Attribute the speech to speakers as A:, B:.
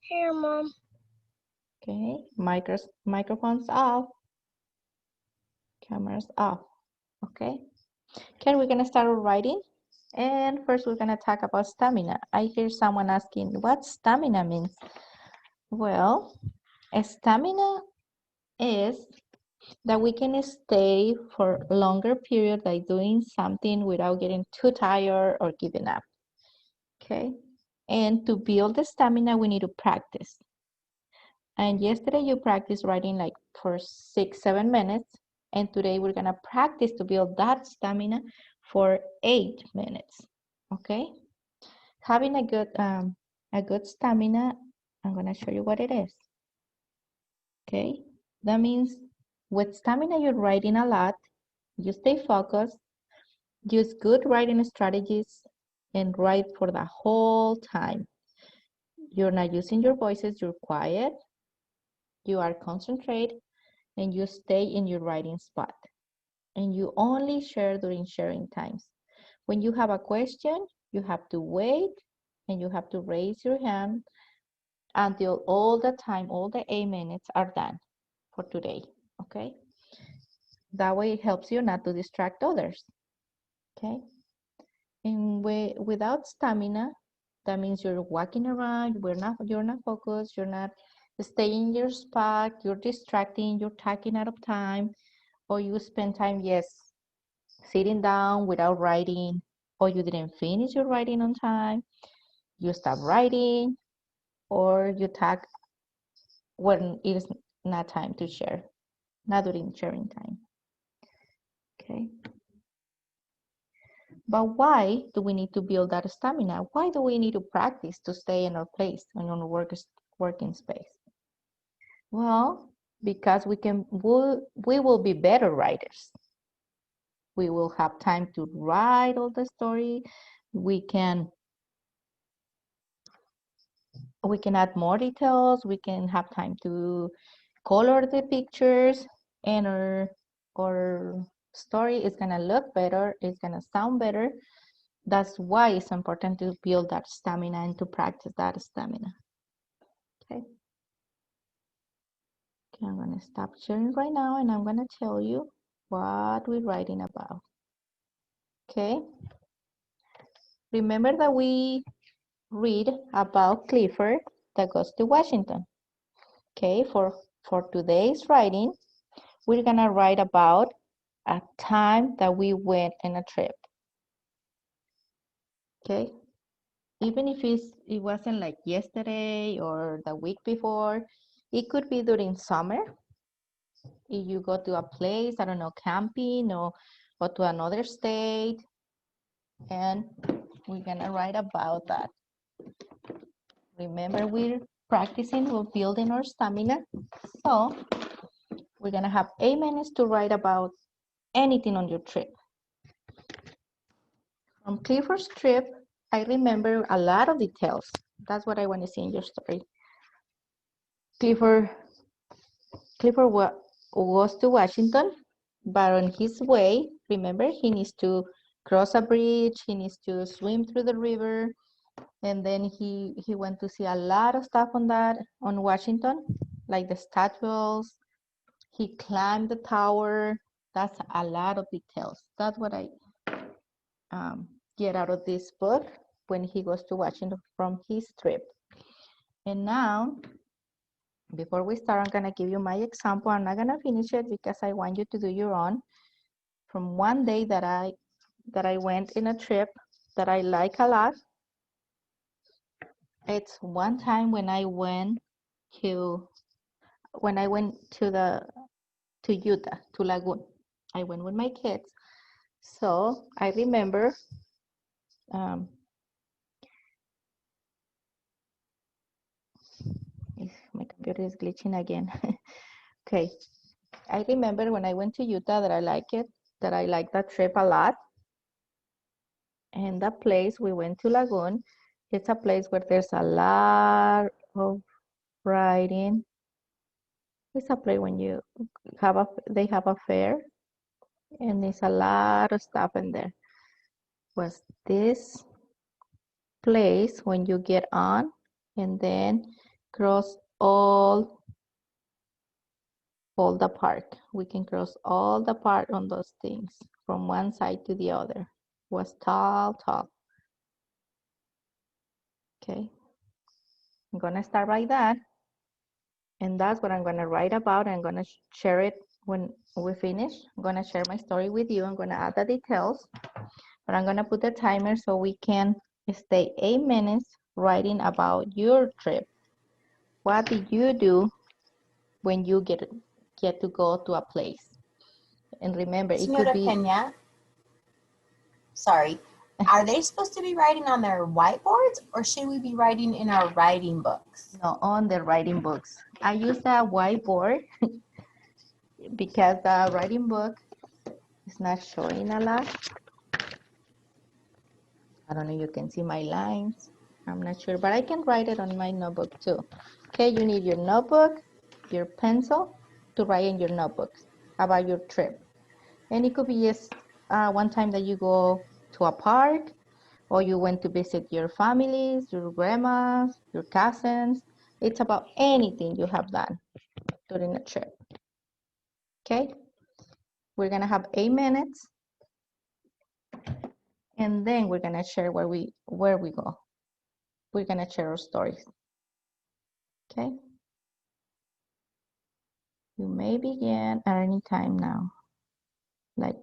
A: Here, Mom.
B: Okay, microphones off, cameras off. Okay, okay, we're gonna start writing. And first we're gonna talk about stamina. I hear someone asking, what stamina means? Well, stamina is that we can stay for a longer period by doing something without getting too tired or giving up. Okay, and to build the stamina, we need to practice. And yesterday you practiced writing like for 6-7 minutes, and today we're gonna practice to build that stamina for 8 minutes. Okay, having a good stamina, I'm gonna show you what it is. Okay, that means with stamina you're writing a lot, you stay focused, use good writing strategies, and write for the whole time. You're not using your voices, you're quiet, you are concentrated, and you stay in your writing spot. And you only share during sharing times. When you have a question, you have to wait and you have to raise your hand until all the time, all the 8 minutes are done for today. Okay? That way it helps you not to distract others. Okay? And without stamina, that means you're walking around, you're not focused, you're not staying in your spot, you're distracting, you're taking out of time, or you spend time, yes, sitting down without writing, or you didn't finish your writing on time, you stop writing, or you talk when it is not time to share, not during sharing time. Okay. But why do we need to build that stamina? Why do we need to practice to stay in our place in our working space? Well, because we will be better writers. We will have time to write all the story. We can add more details. We can have time to color the pictures, and our story is gonna look better. It's gonna sound better. That's why it's important to build that stamina and to practice that stamina. Okay. Okay, I'm gonna stop sharing right now and I'm gonna tell you what we're writing about. Okay. Remember that we read about Clifford that goes to Washington. Okay, for today's writing, we're gonna write about a time that we went on a trip. Okay, even if it wasn't like yesterday or the week before, it could be during summer. If you go to a place, I don't know, camping or to another state, and we're gonna write about that. Remember, we're practicing, we're building our stamina. So we're gonna have 8 minutes to write about anything on your trip. From Clifford's trip, I remember a lot of details. That's what I want to see in your story. Clifford was to Washington, but on his way, remember, he needs to cross a bridge, he needs to swim through the river, and then he went to see a lot of stuff on Washington, like the statues. He climbed the tower. That's a lot of details. That's what I get out of this book when he goes to Washington from his trip. And now, before we start, I'm gonna give you my example. I'm not gonna finish it because I want you to do your own. From one day that I went in a trip that I like a lot. It's one time when I went to Utah, to Lagoon. I went with my kids. So I remember my computer is glitching again. Okay. I remember when I went to Utah that I like it, that I like that trip a lot. And that place we went to Lagoon, it's a place where there's a lot of riding. It's a place when they have a fair, and there's a lot of stuff in there. Was this place when you get on, and then cross all the part. We can cross all the part on those things from one side to the other. Was tall, tall. Okay, I'm gonna start like that. And that's what I'm gonna write about. I'm gonna share it when we finish. I'm gonna share my story with you. I'm gonna add the details, but I'm gonna put the timer so we can stay 8 minutes writing about your trip. What did you do when you get to go to a place? And remember, it could
A: Senora
B: be
A: Pena, sorry, are they supposed to be writing on their whiteboards or should we be writing in our writing books?
B: no, on the writing books. I use a whiteboard because the writing book is not showing a lot. I don't know, you can see my lines. I'm not sure, but I can write it on my notebook too. Okay, you need your notebook, your pencil to write in your notebooks about your trip. And it could be just one time that you go to a park or you went to visit your families, your grandmas, your cousins. It's about anything you have done during a trip. Okay, we're gonna have 8 minutes and then we're gonna share where we go. We're gonna share our stories. Okay. You may begin at any time now, like